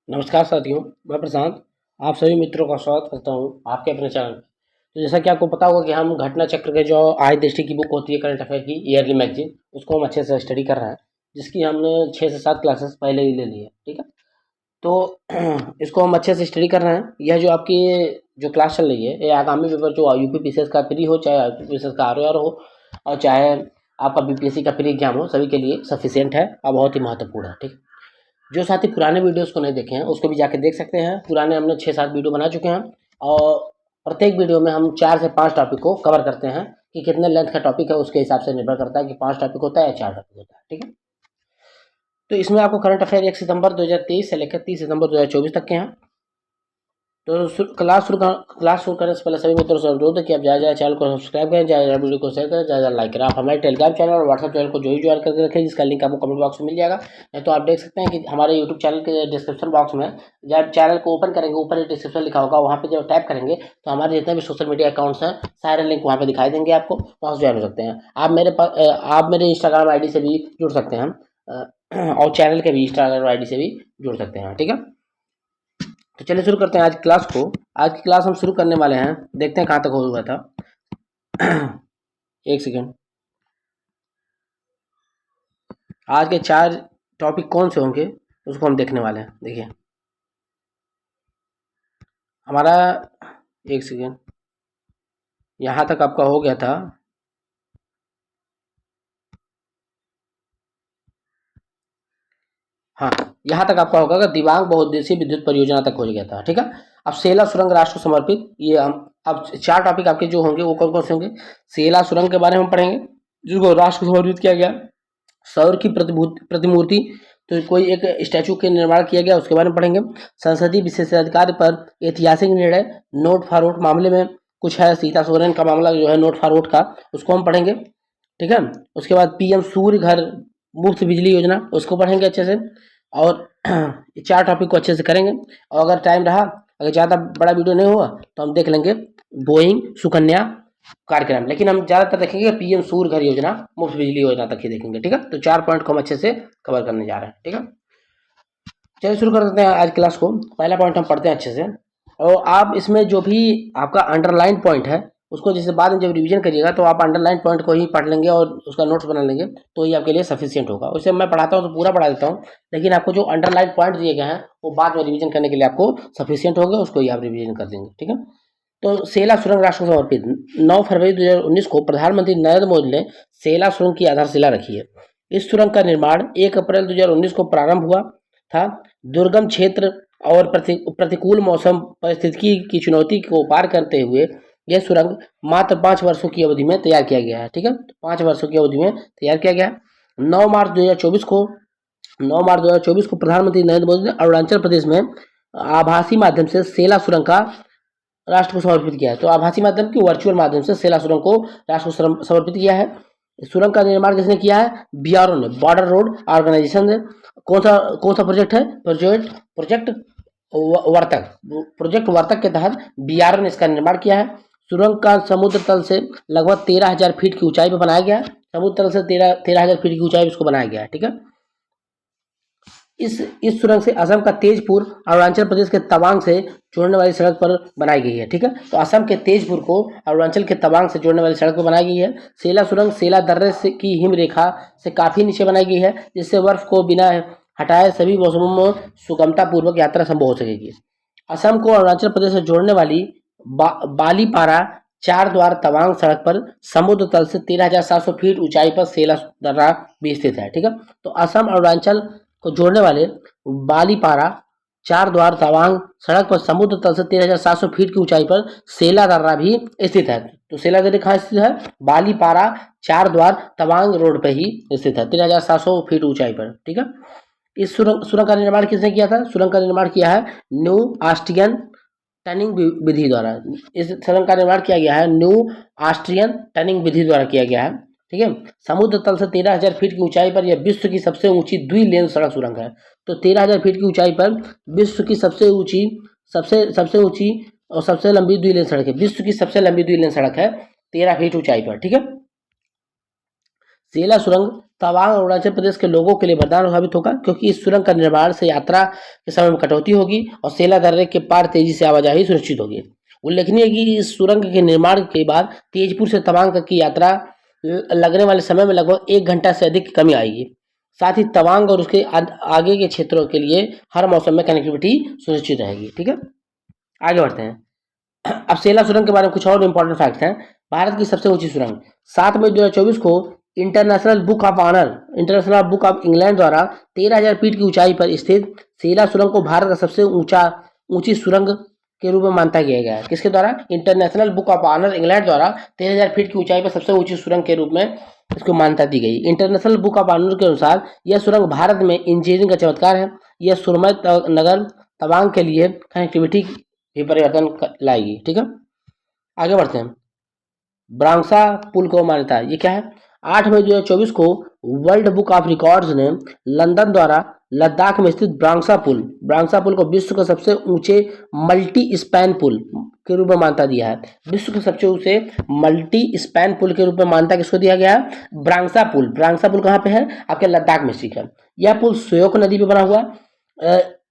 नमस्कार साथियों, मैं प्रशांत आप सभी मित्रों का स्वागत करता हूं आपके अपने चैनल पे। तो जैसा कि आपको पता होगा कि हम घटना चक्र के जो आय दृष्टि की बुक होती है करंट अफेयर की ईयरली मैगजीन, उसको हम अच्छे से स्टडी कर रहे हैं, जिसकी हमने 6 से 7 क्लासेस पहले ही ले ली है। ठीक है, तो इसको हम अच्छे से स्टडी कर रहे हैं। यह जो आपकी जो क्लास चल रही है, ये आगामी पेपर जो यूपी पीसीएस का प्री हो, चाहे यूपी पीसीएस का आरओआर हो, और चाहे आपका बीपीएससी का प्री एग्जाम हो, सभी के लिए सफिशियंट है और बहुत ही महत्वपूर्ण है। ठीक है, जो साथी पुराने वीडियोस को नहीं देखे हैं उसको भी जाके देख सकते हैं। पुराने हमने 6-7 वीडियो बना चुके हैं और प्रत्येक वीडियो में हम 4 से 5 टॉपिक को कवर करते हैं कि कितने लेंथ का टॉपिक है, उसके हिसाब से निर्भर करता है कि 5 टॉपिक होता है या 4 टॉपिक होता है। ठीक है, तो इसमें आपको करंट अफेयर 1 सितंबर 2023 से लेकर 30 सितंबर 2024 तक के हैं। तो क्लास शुरू करने से पहले सभी मित्रों से अनुरोध है कि आप ज़्यादा चैनल को सब्सक्राइब करें, ज़्यादा वीडियो को शेयर करें, ज़्यादा लाइक करें। आप हमारे टेलीग्राम चैनल और व्हाट्सएप चैनल को जो ही ज्वाइन करके रखें, जिसका लिंक आपको कमेंट बॉक्स में मिल जाएगा। नहीं तो आप देख सकते हैं कि हमारे यूट्यूब चैनल के डिस्क्रिप्शन बॉक्स में जब चैनल को ओपन करेंगे, ऊपर डिस्क्रिप्शन लिखा होगा, वहाँ पे जब टाइप करेंगे तो हमारे जितने भी सोशल मीडिया अकाउंट्स हैं सारे लिंक वहाँ पे दिखाई देंगे आपको, वहाँ से ज्वाइन हो सकते हैं। आप मेरे इंस्टाग्राम आई डी से भी जुड़ सकते हैं और चैनल के भी इंस्टाग्राम आई डी से भी जुड़ सकते हैं। ठीक है, तो चलिए शुरू करते हैं आज क्लास को। आज की क्लास हम शुरू करने वाले हैं, देखते हैं कहाँ तक हुआ था। एक सेकेंड। आज के 4 टॉपिक कौन से होंगे उसको हम देखने वाले हैं। देखिए हमारा, एक सेकेंड, यहाँ तक आपका हो गया था। हाँ, यहाँ तक आपका होगा कि दिबांग बहुउद्देशीय विद्युत परियोजना तक हो गया था। ठीक है, अब सेला सुरंग राष्ट्र को समर्पित, ये हम अब 4 टॉपिक आपके जो होंगे वो कौन कौन से होंगे। सेला सुरंग के बारे में पढ़ेंगे, जिसको राष्ट्र को समर्पित किया गया। सौर की प्रतिमूर्ति, तो कोई एक स्टैचू के निर्माण किया गया, उसके बारे में पढ़ेंगे। संसदीय विशेषाधिकार पर ऐतिहासिक निर्णय, नोट फॉर वोट मामले में कुछ है, सीता सोरेन का मामला जो है नोट फॉर वोट का, उसको हम पढ़ेंगे। ठीक है, उसके बाद पीएम सूर्य घर मुफ्त बिजली योजना, उसको पढ़ेंगे अच्छे से। और 4 टॉपिक को अच्छे से करेंगे। और अगर टाइम रहा, अगर ज़्यादा बड़ा वीडियो नहीं हुआ तो हम देख लेंगे बोइंग सुकन्या कार्यक्रम, लेकिन हम ज़्यादातर देखेंगे पीएम सूर्य घर योजना, मुफ्त बिजली योजना तक ही देखेंगे। ठीक है, तो 4 पॉइंट को हम अच्छे से कवर करने जा रहे हैं। ठीक है, चलिए शुरू कर देते हैं आज क्लास को। पहला पॉइंट हम पढ़ते हैं अच्छे से, और आप इसमें जो भी आपका अंडरलाइन पॉइंट है उसको जैसे बाद में जब रिवीजन करिएगा तो आप अंडरलाइन पॉइंट को ही पढ़ लेंगे और उसका नोट्स बना लेंगे, तो ये आपके लिए सफिशियंट होगा। उसे मैं पढ़ाता हूँ तो पूरा पढ़ा देता हूँ, लेकिन आपको जो अंडरलाइन पॉइंट दिए गए हैं वो बाद में रिवीजन करने के लिए आपको सफिशियंट होगा, उसको ही आप रिवीजन कर देंगे। ठीक है, तो सेला सुरंग राष्ट्र को समर्पित 9 फरवरी 2019 को प्रधानमंत्री नरेंद्र मोदी ने सेला सुरंग की आधारशिला रखी है। इस सुरंग का निर्माण 1 अप्रैल 2019 को प्रारंभ हुआ था। दुर्गम क्षेत्र और प्रतिकूल मौसम परिस्थिति की चुनौती को पार करते हुए यह सुरंग मात्र 5 वर्षों की अवधि में तैयार किया गया है। ठीक है, 5 वर्षों की अवधि में तैयार किया गया है। 9 मार्च 2024 को 9 मार्च 2024 को प्रधानमंत्री नरेंद्र मोदी ने अरुणाचल प्रदेश में आभासी माध्यम से सेला सुरंग का राष्ट्र को समर्पित किया है। तो आभासी माध्यम की वर्चुअल माध्यम से सेला सुरंग को राष्ट्र को समर्पित किया है। सुरंग का निर्माण किसने किया है? बीआरओ ने, बॉर्डर रोड ऑर्गेनाइजेशन ने। कौन सा प्रोजेक्ट है? प्रोजेक्ट वर्तक, प्रोजेक्ट वर्तक के तहत बीआरओ ने इसका निर्माण किया है। सुरंग का समुद्र तल से लगभग 13,000 फीट की ऊंचाई पर बनाया गया है। समुद्र तल से 13,000 फीट की ऊंचाई पर इसको बनाया गया है। ठीक है, इस सुरंग से असम का तेजपुर अरुणाचल प्रदेश के तवांग से जोड़ने वाली सड़क पर बनाई गई है। ठीक है, तो असम के तेजपुर को अरुणाचल के तवांग से जोड़ने वाली सड़क पर बनाई गई है। सेला सुरंग सेला दर्रे से की हिम रेखा से काफी नीचे बनाई गई है, जिससे बर्फ को बिना हटाए सभी मौसमों में सुगमता पूर्वक यात्रा संभव हो सकेगी। असम को अरुणाचल प्रदेश से जोड़ने वाली बालीपारा 4 द्वार तवांग सड़क पर समुद्र तल से 13,700 फीट ऊंचाई पर सेला दर्रा भी स्थित है। ठीक है, तो असम अरुणाचल को जोड़ने वाले बालीपारा 4 द्वार तवांग सड़क पर समुद्र तल से 13,700 फीट की ऊंचाई पर सेला दर्रा भी स्थित है। तो सेला दर्रा कहाँ स्थित है? बालीपारा 4 द्वार तवांग रोड पर ही स्थित है, 13,700 फीट ऊंचाई पर। ठीक है, इस सुरंग का निर्माण किसने किया था? सुरंग का निर्माण किया है न्यू ऑस्ट्रियन टनिंग विधि द्वारा। इस सुरंग का निर्माण किया गया है न्यू ऑस्ट्रियन टनिंग विधि द्वारा किया गया है। ठीक है, समुद्र तल से 13,000 फीट की ऊंचाई पर यह विश्व की सबसे ऊंची द्विलेन सड़क सुरंग है। तो 13,000 फीट की ऊंचाई पर विश्व की सबसे ऊंची और सबसे लंबी द्विलेन सड़क है। विश्व की सबसे लंबी द्विलेन सड़क है 13 फीट ऊंचाई पर। ठीक है, सेला सुरंग तवांग और अरुणाचल प्रदेश के लोगों के लिए वरदान साबित होगा, क्योंकि इस सुरंग का निर्माण से यात्रा के समय में कटौती होगी और सेला दर्रे के पार तेजी से आवाजाही सुनिश्चित होगी। उल्लेखनीय है कि इस सुरंग के निर्माण के बाद तेजपुर से तवांग तक की यात्रा लगने वाले समय में लगभग 1 घंटा से अधिक की कमी आएगी। साथ ही तवांग और उसके आगे के क्षेत्रों के लिए हर मौसम में कनेक्टिविटी सुनिश्चित रहेगी। ठीक है, आगे बढ़ते हैं। अब सेला सुरंग के बारे में कुछ और इम्पोर्टेंट फैक्ट्स हैं। भारत की सबसे ऊंची सुरंग 7 मई 2024 को इंटरनेशनल बुक ऑफ इंग्लैंड द्वारा 13,000 फीट की ऊंचाई पर स्थित सेला सुरंग को भारत का सबसे ऊंची सुरंग के रूप में मानता गया है। किसके द्वारा? International Book of Honour England द्वारा 13,000 फीट की ऊंचाई पर सबसे ऊंची सुरंग के रूप में इसको मान्यता दी गई। इंटरनेशनल बुक ऑफ ऑनर के अनुसार यह सुरंग भारत में इंजीनियरिंग का चमत्कार है। यह सुरमय नगर तवांग के लिए कनेक्टिविटी भी परिवर्तन लाएगी। ठीक है, आगे बढ़ते हैं। ब्रांसा पुल को मान्यता, ये क्या है? 8 मई 2024 को वर्ल्ड बुक ऑफ रिकॉर्ड्स ने लंदन द्वारा लद्दाख में स्थित ब्रांसा पुल को विश्व के सबसे ऊंचे मल्टी स्पैन पुल के रूप में मान्यता दिया है। विश्व के सबसे ऊंचे मल्टी स्पैन पुल के रूप में मान्यता किसको दिया गया है? ब्रांसा पुल कहाँ पे है? आपके लद्दाख में स्थित है। यह पुल श्योक नदी पे बना हुआ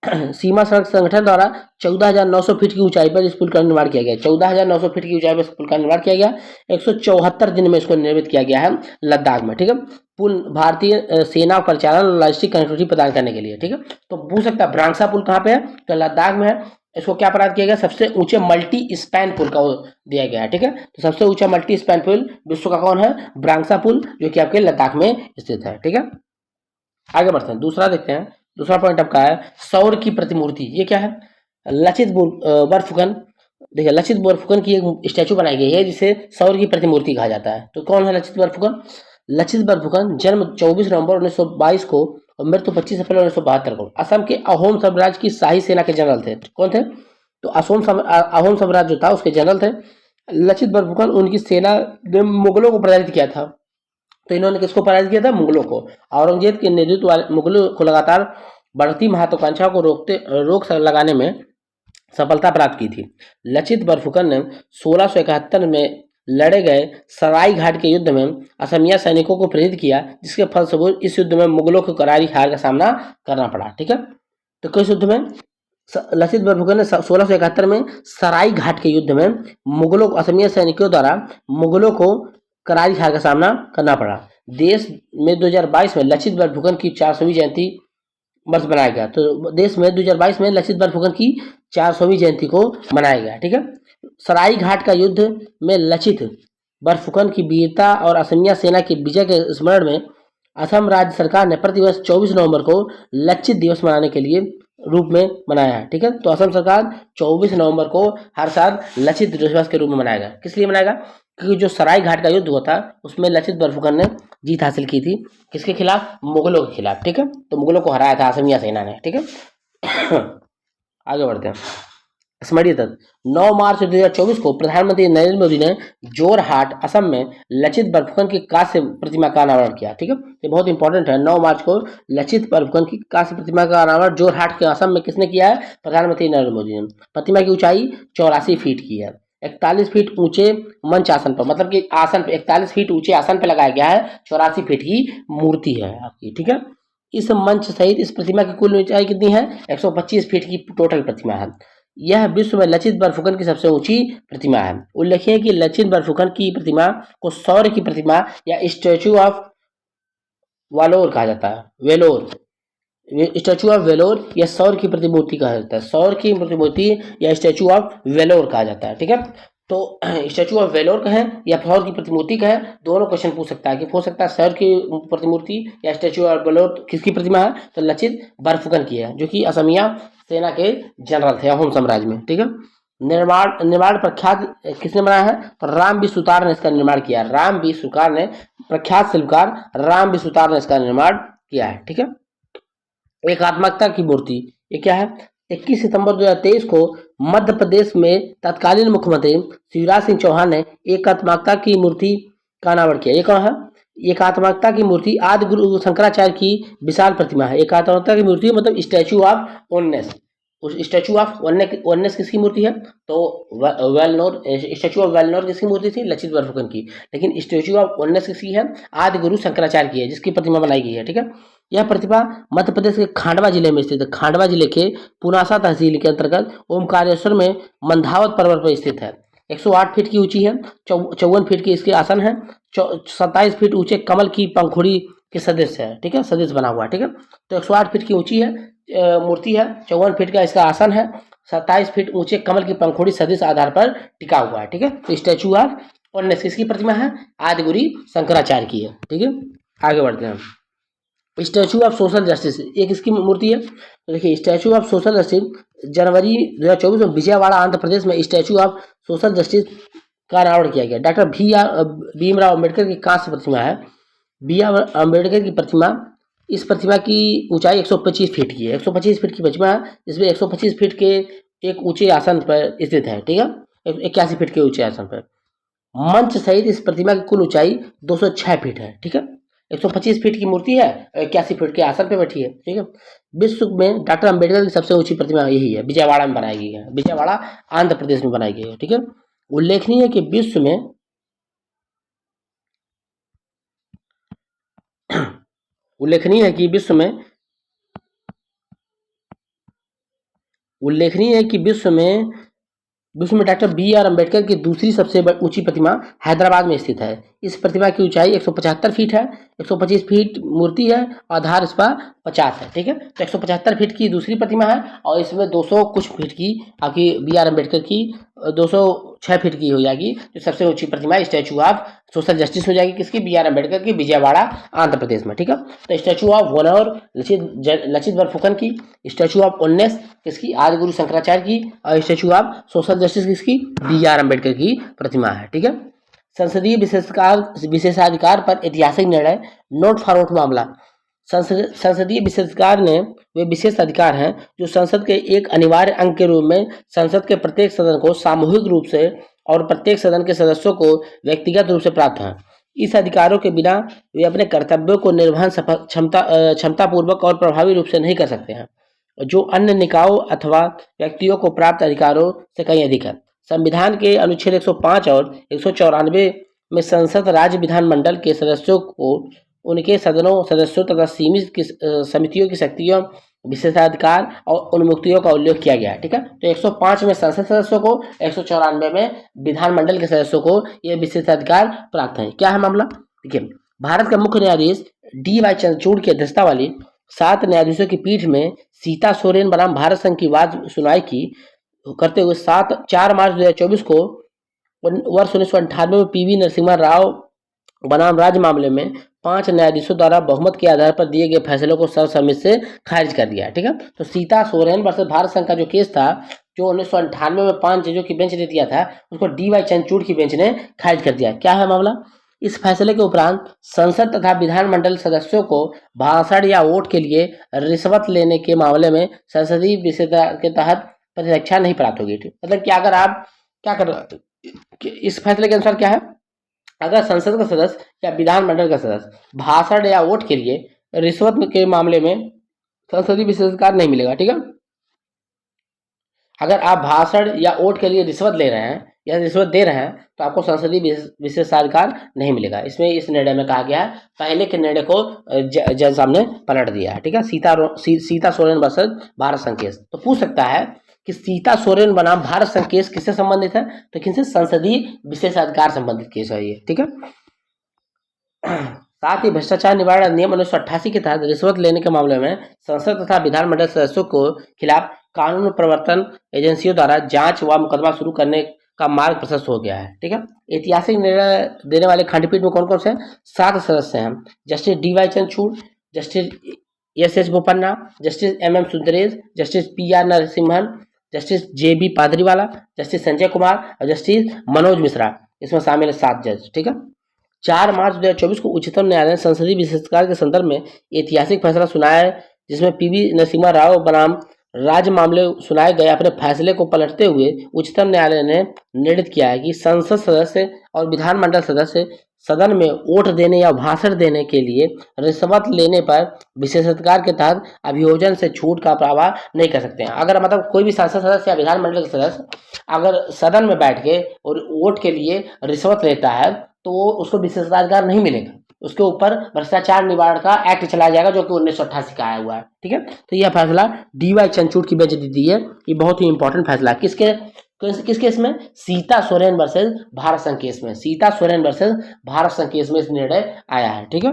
सीमा सड़क संगठन द्वारा 14,900 फीट की ऊंचाई पर इस पुल का निर्माण किया गया। 14,900 फीट की ऊंचाई पर इस पुल का निर्माण किया गया। 174 दिन में इसको निर्मित किया गया है लद्दाख में। ठीक है, पुल भारतीय सेना परिचालन और लॉजिस्टिक कनेक्टिविटी प्रदान करने के लिए। ठीक है, तो पूछ सकता है ब्रांसा पुल कहाँ पे है? तो लद्दाख में है। इसको क्या प्रदान किया गया? सबसे ऊंचे मल्टी स्पैन पुल का दिया गया है। ठीक है, तो सबसे ऊंचा मल्टी स्पैन पुल विश्व का कौन है? ब्रांसा पुल, जो कि आपके लद्दाख में स्थित है। ठीक है, आगे बढ़ते हैं। दूसरा देखते हैं। दूसरा पॉइंट आपका है सौर की प्रतिमूर्ति। ये क्या है? लचित बरफुकन। देखिए, लचित बरफुकन की एक स्टैचू बनाई गई है जिसे सौर की प्रतिमूर्ति कहा जाता है। तो कौन है लचित बरफुकन? लचित बरफुकन जन्म 24 नवंबर 1922 को और मृत्यु 25 अप्रैल 1972 को असम के अहोम साम्राज्य की शाही सेना के जनरल थे। कौन थे? तो अहोम साम्राज्य जो था उसके जनरल थे लचित बरफुकन। उनकी सेना ने मुगलों को पराजित किया था। तो इन्होंने किसको पराजित किया था? मुगलों को। औरंगजेब के नेतृत्व वाले मुगलों को लगातार बढ़ती महत्वाकांक्षा को रोक लगाने में सफलता प्राप्त की थी। लचित बरफुकन ने 1671 में लड़े गए सराय घाट के युद्ध में असमिया सैनिकों को प्रेरित किया, जिसके फलस्वरूप इस युद्ध में मुगलों को करारी हार का सामना करना पड़ा। ठीक है, तो किस युद्ध में? लचित बरफुकन ने 1671 में सराय घाट के युद्ध में मुगलों असमिया सैनिकों द्वारा मुगलों को करारी हार का सामना करना पड़ा। देश में 2022 में लचित बरफुकन की 400वीं जयंती वर्ष मनाया गया। तो देश में 2022 में लचित बरफुकन की 400वीं जयंती को मनाया गया। ठीक है, सराय घाट का युद्ध में लचित बरफुकन की वीरता और असमिया सेना की विजय के स्मरण में असम राज्य सरकार ने प्रतिवर्ष 24 नवंबर को लचित दिवस मनाने के लिए रूप में मनाया है। ठीक है, तो असम सरकार 24 नवंबर को हर साल लचित दिवस के रूप में मनाएगा। किस लिए मनाएगा? क्योंकि जो सराय घाट का युद्ध हुआ था उसमें लचित बरफुकन ने जीत हासिल की थी। किसके खिलाफ? मुगलों के खिलाफ। ठीक है, तो मुगलों को हराया था असमिया सेना ने। ठीक है, आगे बढ़ते हैं। स्मरणीय तथ्य 9 मार्च 2024 को प्रधानमंत्री नरेंद्र मोदी ने जोरहाट असम में लचित बरफुकन की कांस्य प्रतिमा का अनावरण किया। ठीक है, ये बहुत इंपॉर्टेंट है। 9 मार्च को लचित बरफुकन की कांस्य प्रतिमा का अनावरण जोरहाट के असम में किसने किया है? प्रधानमंत्री नरेंद्र मोदी ने। प्रतिमा की ऊंचाई 84 फीट की है। 41 फीट ऊंचे मंच आसन पर, मतलब कि आसन पे 41 फीट ऊंचे आसन पर लगाया गया है। 84 फीट की मूर्ति है आपकी। ठीक है, इस मंच सहित इस प्रतिमा की कुल ऊंचाई कितनी है? 125 फीट की टोटल प्रतिमा है। यह विश्व में लचित बरफुकन की सबसे ऊंची प्रतिमा है। उल्लेखनीय है कि लचित बरफुकन की प्रतिमा को सौर्य की प्रतिमा या स्टैचू ऑफ वालोर कहा जाता है। वेलोर, स्टैचू ऑफ वेलोर या सौर की प्रतिमूर्ति कहा जाता है। सौर की प्रतिमूर्ति या स्टैचू ऑफ वेलोर कहा जाता है। ठीक है, तो स्टैचू ऑफ वेलोर का है या सौर की प्रतिमूर्ति का है, दोनों क्वेश्चन पूछ सकता है कि पूछ सकता है सौर की प्रतिमूर्ति या स्टैचू ऑफ वेलोर किसकी प्रतिमा है? तो लचित बरफुकन की है, जो कि असमिया सेना के जनरल थे अहोम साम्राज्य में। ठीक है, निर्माण प्रख्यात किसने बनाया है? तो राम बी सुतार ने इसका निर्माण किया। राम बी सुतार ने, प्रख्यात शिल्पकार राम बी सुतार ने इसका निर्माण किया है। ठीक है, एकात्मकता की मूर्ति, ये क्या है? 21 सितंबर 2023 को मध्य प्रदेश में तत्कालीन मुख्यमंत्री शिवराज सिंह चौहान ने एकात्मकता की मूर्ति का अनावरण किया। ये कौन है? एकात्मकता की मूर्ति आदि गुरु शंकराचार्य की विशाल प्रतिमा है। एकात्मकता की मूर्ति मतलब स्टैचू ऑफ ओननेस, उस स्टैचू ऑफ वननेस किसकी मूर्ति है? तो वेलनोर स्टैचू ऑफ वेलनोर किसकी मूर्ति थी? लचित बरफुकन की। लेकिन स्टैचू ऑफ वननेस किसकी है? आदि गुरु शंकराचार्य की है, जिसकी प्रतिमा बनाई गई है। ठीक है, यह प्रतिभा मध्य प्रदेश के खांडवा जिले में स्थित है। खांडवा जिले के पुनासा तहसील के अंतर्गत ओमकारेश्वर में मंधावत पर्वत पर स्थित है। 108 फीट की ऊंची है, 54 फीट की इसके आसन है, 27 फीट ऊंचे कमल की पंखुड़ी के सदृश है। ठीक है, सदृश बना हुआ है। ठीक है, तो 108 फीट की ऊंची है मूर्ति है, 54 फीट का इसका आसन है, 27 फीट ऊंचे कमल की पंखुड़ी सदृश आधार पर टिका हुआ है। ठीक है, तो स्टैचू ऑफ वननेस किसकी प्रतिमा है? आदिगुरु शंकराचार्य की है। ठीक है, आगे बढ़ते हैं। स्टैचू ऑफ सोशल जस्टिस एक इसकी मूर्ति है। तो देखिए, स्टैचू ऑफ सोशल जस्टिस जनवरी 2024 में विजयवाड़ा आंध्र प्रदेश में स्टैचू ऑफ सोशल जस्टिस का अनावरण किया गया। डॉक्टर भीमराव अम्बेडकर की कांस्य प्रतिमा है। बी आर अम्बेडकर की प्रतिमा, इस प्रतिमा की ऊंचाई 125 फीट की है। 125 फीट की प्रतिमा है, जिसमें 125 फीट के एक ऊंचे आसन पर स्थित है। ठीक है, 81 फीट के ऊंचे आसन पर। मंच सहित इस प्रतिमा की कुल ऊंचाई 206 फीट है। ठीक है, 125 फीट की मूर्ति है, 81 फीट के आसन पे बैठी है। ठीक है, विश्व में डॉक्टर अम्बेडकर की सबसे ऊंची प्रतिमा यही है, विजयवाड़ा में बनाई गई है। विजयवाड़ा आंध्र प्रदेश में बनाई गई है। ठीक है, उल्लेखनीय है कि विश्व में उल्लेखनीय है कि विश्व में डॉक्टर बी आर अम्बेडकर की दूसरी सबसे ऊंची प्रतिमा हैदराबाद में स्थित है। इस प्रतिमा की ऊंचाई 175 फीट है, 125 फीट मूर्ति है, आधार इस पर 50 है। ठीक है, तो 175 फीट की दूसरी प्रतिमा है और इसमें 200 कुछ फीट की आपकी बी आर अम्बेडकर की 206 फीट की हो जाएगी। जो सबसे ऊंची प्रतिमा स्टैचू ऑफ सोशल जस्टिस हो जाएगी किसकी? बी आर अम्बेडकर की, विजयवाड़ा आंध्र प्रदेश में। ठीक है, तो स्टैचू ऑफ वनर लचित बरफुकन की, स्टैचू ऑफ वननेस किसकी? आदि गुरु शंकराचार्य की, और स्टैचू ऑफ सोशल जस्टिस किसकी? बी आर अम्बेडकर की प्रतिमा है। ठीक है, संसदीय विशेषाधिकार पर ऐतिहासिक निर्णय, नोट फॉरवर्ड मामला। संसदीय विशेषाधिकार ने वे विशेष अधिकार हैं जो संसद के एक अनिवार्य अंग के रूप में संसद के प्रत्येक सदन को सामूहिक रूप से और प्रत्येक सदन के सदस्यों को व्यक्तिगत रूप से प्राप्त हैं। इस अधिकारों के बिना वे अपने कर्तव्यों को निर्वहन क्षमता पूर्वक और प्रभावी रूप से नहीं कर सकते हैं, जो अन्य निकायों अथवा व्यक्तियों को प्राप्त अधिकारों से कहीं अधिक है। संविधान के अनुच्छेद 105 और 194 में संसद राज्य विधानमंडल के सदस्यों को उनके सदस्यों तथा सीमित समितियों की शक्तियों, विशेषाधिकार और उन्मुक्तियों का उल्लेख किया गया है। ठीक है, तो 105 में संसद सदस्यों को, 194 में विधानमंडल के सदस्यों को ये विशेषाधिकार प्राप्त है। क्या है मामला? देखिए, भारत का मुख्य न्यायाधीश DY चंद्रचूड़ की अध्यक्षता वाली 7 न्यायाधीशों की पीठ में सीता सोरेन बनाम भारत संघ की वाद सुनवाई की करते हुए 4 मार्च 2024 को वर्ष 1998 में PV नरसिम्हा राव बनाम राज्य मामले में 5 न्यायाधीशों द्वारा बहुमत के आधार पर दिए गए फैसलों को सर्वसम्मति से खारिज कर दिया। ठीक है, तो सीता सोरेन वर्सेस भारत संघ का जो केस था, जो 1998 में 5 जजों की बेंच ने दिया था, उसको DY चंद्रचूड़ की बेंच ने खारिज कर दिया। क्या है मामला? इस फैसले के उपरांत संसद तथा विधानमंडल सदस्यों को भाषण या वोट के लिए रिश्वत लेने के मामले में संसदीय विशेषता के तहत प्रतिरक्षा नहीं प्राप्त होगी। मतलब कि अगर आप क्या कर, इस फैसले के अनुसार क्या है, अगर संसद का सदस्य या विधानमंडल का सदस्य भाषण या वोट के लिए रिश्वत के मामले में संसदीय विशेषाधिकार नहीं मिलेगा। ठीक है, अगर आप भाषण या वोट के लिए रिश्वत ले रहे हैं या रिश्वत दे रहे हैं तो आपको संसदीय विशेषाधिकार नहीं मिलेगा। इसमें इस निर्णय में कहा गया है, पहले के निर्णय को जज साहब ने पलट दिया है। ठीक है, सीता सोरेन वर्सेस भारत संघ केस। तो पूछ सकता है कि सीता सोरेन बनाम भारत संघ केस किससे संबंधित है? तो किनसे? संसदीय विशेषाधिकार संबंधित केस है ये। ठीक है, साथ ही भ्रष्टाचार निवारण अधिनियम 1988 के तहत रिश्वत लेने के मामले में संसद तथा विधानमंडल सदस्यों को खिलाफ कानून प्रवर्तन एजेंसियों द्वारा जांच व मुकदमा शुरू करने का मार्ग प्रशस्त हो गया है। ठीक है, ऐतिहासिक निर्णय देने वाले खंडपीठ में कौन कौन से हैं? 7 सदस्य हैं। Justice DY Chandrachud, justice SS Bopanna, justice MM Sundaresh, justice PR Narasimhan, justice JB Pardiwala, justice Sanjay Kumar और जस्टिस मनोज मिश्रा, इसमें शामिल है 7 जज। ठीक है, 4 मार्च 2024 को उच्चतम न्यायालय ने संसदीय विशेषाधिकार के संदर्भ में ऐतिहासिक फैसला सुनाया है, जिसमें PV नरसिम्हा राव बनाम राज्य मामले सुनाए गए अपने फैसले को पलटते हुए उच्चतम न्यायालय ने निर्णित किया है कि संसद सदस्य और विधानमंडल सदस्य सदन में वोट देने या भाषण देने के लिए रिश्वत लेने पर विशेषाधिकार के तहत अभियोजन से छूट का प्रावधान नहीं कर सकते हैं। अगर मतलब कोई भी संसद सदस्य या विधानमंडल के सदस्य अगर सदन में बैठ के और वोट के लिए रिश्वत लेता है तो वो उसको विशेषाधिकार नहीं मिलेगा, उसके ऊपर भ्रष्टाचार निवारण का एक्ट चलाया जाएगा जो कि 1988 का आया हुआ है। ठीक है, तो यह फैसला DY चंद्रचूड़ की बेंच ने दी है। ये बहुत ही इंपॉर्टेंट फैसला है। किस केस में? सीता सोरेन वर्सेस भारत संघ केस में। सीता सोरेन वर्सेस भारत संघ केस में इस निर्णय आया है। ठीक है,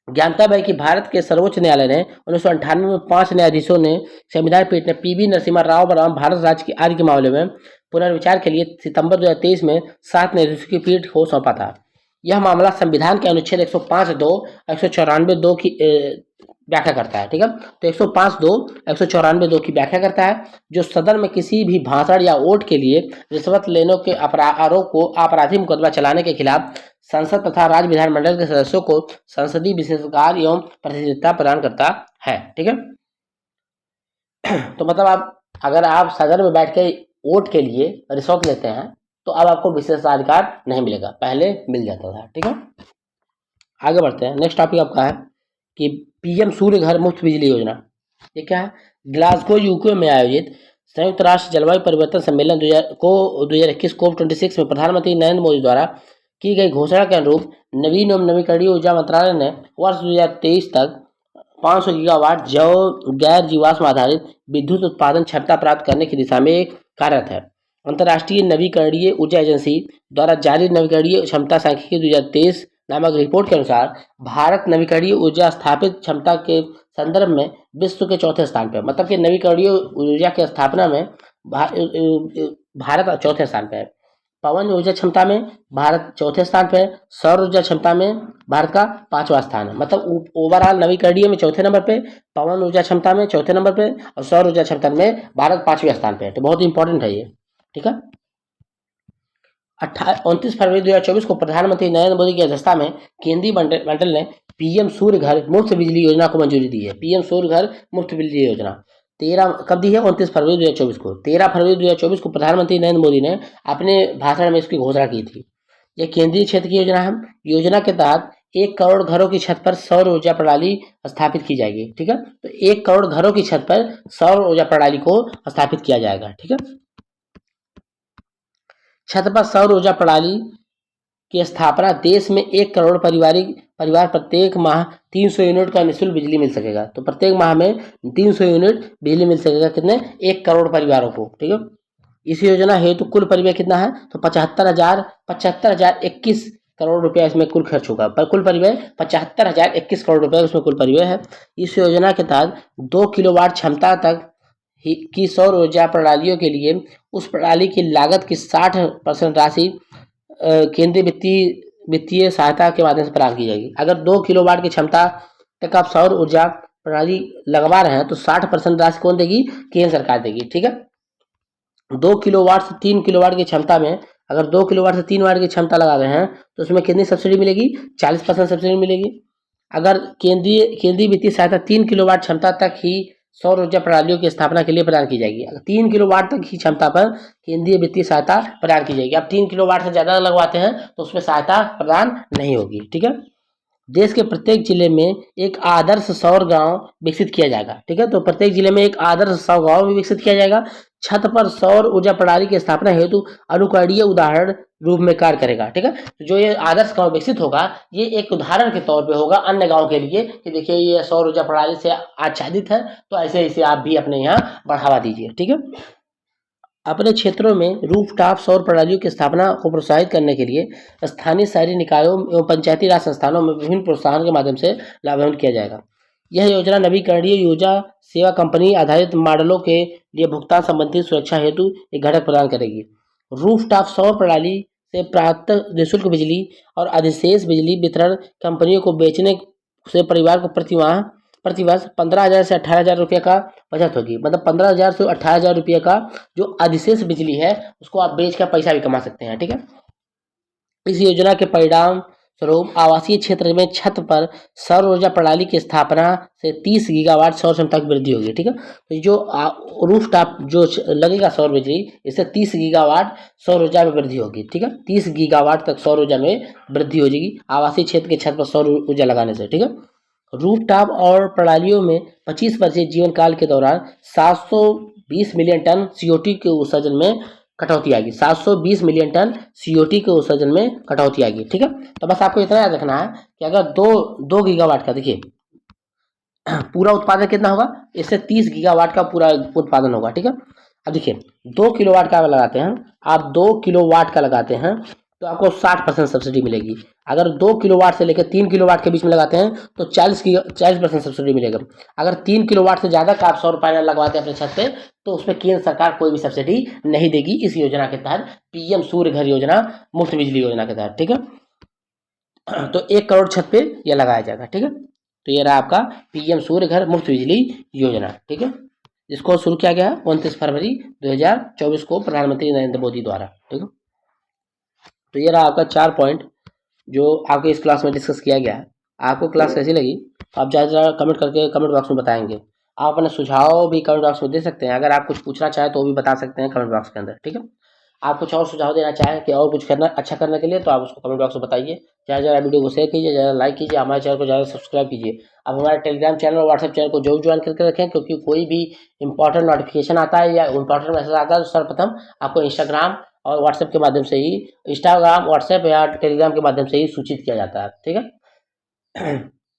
ज्ञातव्य है कि भारत के सर्वोच्च न्यायालय ने 1998 में 5 न्यायाधीशों ने संविधान पीठ ने PV नरसिम्हा राव बनाम भारत राज्य की आदि के मामले में पुनर्विचार के लिए सितंबर 2023 में 7 न्यायाधीशों की पीठ को सौंपा था। यह मामला संविधान के अनुच्छेद 105(2), 194(2) की व्याख्या करता है। ठीक है, तो 105(2), 194(2) की व्याख्या करता है जो सदन में किसी भी भाषण या वोट के लिए रिश्वत लेने के आरोप को आपराधिक मुकदमा चलाने के खिलाफ संसद तथा राज्य विधानमंडल के सदस्यों को संसदीय विशेषाधिकार एवं प्रतिनिधित्व प्रदान करता है। ठीक है, तो मतलब आप अगर आप सदन में बैठ के वोट के लिए रिश्वत लेते हैं तो अब आपको विशेषाधिकार नहीं मिलेगा, पहले मिल जाता था। ठीक है, आगे बढ़ते हैं। नेक्स्ट टॉपिक आपका है कि PM सूर्य घर मुफ्त बिजली योजना। ये क्या है? ग्लासगो यूके में आयोजित संयुक्त राष्ट्र जलवायु परिवर्तन सम्मेलन 2021 COP26 में प्रधानमंत्री नरेंद्र मोदी द्वारा की गई घोषणा के अनुरूप नवीन एवं नवीकरणीय ऊर्जा मंत्रालय ने वर्ष 2023 तक 500 गीगावाट जैव गैर जीवाश्म आधारित विद्युत उत्पादन क्षमता प्राप्त करने की दिशा में कार्यरत है। अंतर्राष्ट्रीय नवीकरणीय ऊर्जा एजेंसी द्वारा जारी नवीकरणीय क्षमता सांख्यिकी 2023 नामक रिपोर्ट के अनुसार भारत नवीकरणीय ऊर्जा स्थापित क्षमता के संदर्भ में विश्व के चौथे स्थान पर, मतलब कि नवीकरणीय ऊर्जा की स्थापना में भारत चौथे स्थान पर है। पवन ऊर्जा क्षमता में भारत चौथे स्थान पर है। सौर ऊर्जा क्षमता में भारत का 5वां स्थान है। मतलब ओवरऑल नवीकरणीय में चौथे नंबर पे, पवन ऊर्जा क्षमता में चौथे नंबर पे और सौर ऊर्जा क्षमता में भारत 5वें स्थान पे है। तो बहुत इंपॉर्टेंट है ये। ठीक है, 29 फरवरी 2024 को प्रधानमंत्री नरेंद्र मोदी की अध्यक्षता में केंद्रीय मंडल ने PM सूर्य घर मुफ्त बिजली योजना को मंजूरी दी है। PM सूर्य घर मुफ्त बिजली योजना 13 कब दी है? 29 फरवरी 2024 को। 13 फरवरी 2024 को प्रधानमंत्री नरेंद्र मोदी ने अपने भाषण में इसकी घोषणा की थी। यह केंद्रीय क्षेत्र की योजना है। योजना के तहत 1 करोड़ घरों की छत पर सौर ऊर्जा प्रणाली स्थापित की जाएगी। ठीक है, तो 1 करोड़ घरों की छत पर सौर ऊर्जा प्रणाली को स्थापित किया जाएगा। ठीक है, छत पर सौर ऊर्जा प्रणाली की स्थापना देश में 1 करोड़ परिवार प्रत्येक माह 300 यूनिट का निःशुल्क बिजली मिल सकेगा। तो प्रत्येक माह में 300 यूनिट बिजली मिल सकेगा कितने? 1 करोड़ परिवारों को। ठीक है, इस योजना हेतु कुल परिव्यय कितना है? तो 75,021 करोड़ रुपया इसमें कुल खर्च होगा। पर कुल परिव्यय 75,021 करोड़ रुपये उसमें कुल परिव्यय है। इस योजना के तहत 2 किलोवाट क्षमता तक की सौर ऊर्जा प्रणालियों के लिए उस प्रणाली की लागत की 60% राशि केंद्रीय वित्तीय सहायता के माध्यम से प्रदान की जाएगी। अगर 2 किलोवाट की क्षमता तक आप सौर ऊर्जा प्रणाली लगवा रहे हैं तो 60% राशि कौन देगी? केंद्र सरकार देगी। ठीक है, 2 किलोवाट से 3 किलोवाट की क्षमता में अगर 2 किलोवाट से 3 वाट की क्षमता लगा रहे हैं तो उसमें कितनी सब्सिडी मिलेगी? 40% सब्सिडी मिलेगी। अगर केंद्रीय वित्तीय सहायता 3 किलोवाट क्षमता तक ही सौर ऊर्जा प्रणालियों की स्थापना के लिए प्रदान की जाएगी। अगर 3 किलोवाट तक की क्षमता पर केंद्रीय वित्तीय सहायता प्रदान की जाएगी। अब 3 किलोवाट से ज़्यादा लगवाते हैं तो उसमें सहायता प्रदान नहीं होगी। ठीक है, देश के प्रत्येक जिले में एक आदर्श सौर गांव विकसित किया जाएगा। ठीक है, तो प्रत्येक जिले में एक आदर्श सौर गांव भी विकसित किया जाएगा। छत पर सौर ऊर्जा प्रणाली की स्थापना हेतु अनुकरणीय उदाहरण रूप में कार्य करेगा। ठीक है, तो जो ये आदर्श गांव विकसित होगा ये एक उदाहरण के तौर पे होगा अन्य गांव के लिए कि देखिए ये सौर ऊर्जा प्रणाली से आच्छादित है, तो ऐसे ऐसे आप भी अपने यहाँ बढ़ावा दीजिए। ठीक है, अपने क्षेत्रों में रूफटॉप सौर प्रणालियों की स्थापना को प्रोत्साहित करने के लिए स्थानीय शहरी निकायों एवं पंचायती राज संस्थानों में विभिन्न प्रोत्साहन के माध्यम से लाभान्वित किया जाएगा। यह योजना नवीकरणीय ऊर्जा सेवा कंपनी आधारित मॉडलों के लिए भुगतान संबंधी सुरक्षा हेतु एक घटक प्रदान करेगी। रूफटॉप सौर प्रणाली से प्राप्त निःशुल्क बिजली और अधिशेष बिजली वितरण कंपनियों को बेचने से परिवार को प्रतिवर्ष 15,000 से 18,000 रुपये का बचत होगी। मतलब 15,000 से 18,000 रुपये का जो अधिशेष बिजली है उसको आप बेच कर पैसा भी कमा सकते हैं। ठीक है, इस योजना के परिणाम स्वरूप आवासीय क्षेत्र में छत पर सौर ऊर्जा प्रणाली की स्थापना से 30 गीगावाट सौर क्षमता की वृद्धि होगी। ठीक है, तो ये जो रूफ टॉप जो लगेगा सौर बिजली, इससे 30 गीगावाट सौर ऊर्जा में वृद्धि होगी। ठीक है, 30 गीगावाट तक सौर ऊर्जा में वृद्धि हो जाएगी आवासीय क्षेत्र के छत पर सौर ऊर्जा लगाने से। ठीक है, रूफ टॉप और प्रणालियों में 25 वर्षीय जीवन काल के दौरान 720 मिलियन टन सीओटी के उत्सर्जन में कटौती आएगी। 720 मिलियन टन सीओटी के उत्सर्जन में कटौती आएगी। ठीक है, तो बस आपको इतना याद रखना है कि अगर दो गीगावाट का, देखिए पूरा उत्पादन कितना होगा, इससे 30 गीगावाट का पूरा उत्पादन होगा। ठीक है, अब देखिए 2 किलोवाट का लगाते हैं, आप 2 किलोवाट का लगाते हैं तो आपको 60% सब्सिडी मिलेगी। अगर 2 किलोवाट से लेकर 3 किलोवाट के बीच में लगाते हैं तो 40% सब्सिडी मिलेगा। अगर 3 किलोवाट से ज़्यादा का आप सौर पैनल लगवाते हैं अपने छत पे तो उसमें केंद्र सरकार कोई भी सब्सिडी नहीं देगी इस योजना के तहत, पीएम सूर्य घर योजना, मुफ्त बिजली योजना के तहत। ठीक है, तो 1 करोड़ छत पे यह लगाया जाएगा। ठीक है, तो ये रहा आपका पीएम सूर्य घर मुफ्त बिजली योजना। ठीक है, जिसको शुरू किया गया है 29 फरवरी 2024 को प्रधानमंत्री नरेंद्र मोदी द्वारा। ठीक है, तो ये रहा आपका 4 पॉइंट जो आपके इस क्लास में डिस्कस किया गया है। आपको क्लास कैसी लगी आप ज़्यादा कमेंट करके कमेंट बॉक्स में बताएंगे। आप अपने सुझाव भी कमेंट बॉक्स में दे सकते हैं। अगर आप कुछ पूछना चाहें तो भी बता सकते हैं कमेंट बॉक्स के अंदर। ठीक है, आप कुछ और सुझाव देना चाहें कि और कुछ करना अच्छा करने के लिए तो आप उसको कमेंट बॉक्स में बताइए। ज़्यादा ज़्यादा वीडियो को शेयर कीजिए, ज़्यादा लाइक कीजिए, हमारे चैनल को ज़्यादा सब्सक्राइब कीजिए। अब हमारे टेलीग्राम चैनल और व्हाट्सएप चैनल को जरूर ज्वाइन करके रखें, क्योंकि कोई भी इंपॉर्टेंट नोटिफिकेशन आता है या इंपॉर्टेंट मैसेज आता है तो सर्वप्रथम आपको इंस्टाग्राम और व्हाट्सएप के माध्यम से ही, इंस्टाग्राम व्हाट्सएप या टेलीग्राम के माध्यम से ही सूचित किया जाता है। ठीक है,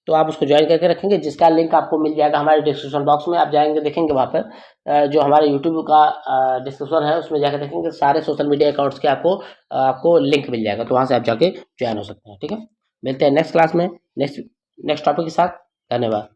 तो आप उसको ज्वाइन करके रखेंगे, जिसका लिंक आपको मिल जाएगा हमारे डिस्क्रिप्शन बॉक्स में। आप जाएंगे देखेंगे वहाँ पर जो हमारे यूट्यूब का डिस्क्रिप्शन है उसमें जाकर देखेंगे सारे सोशल मीडिया अकाउंट्स के आपको लिंक मिल जाएगा, तो वहाँ से आप जाके ज्वाइन हो सकते हैं। ठीक है, मिलते हैं नेक्स्ट क्लास में नेक्स्ट टॉपिक के साथ। धन्यवाद।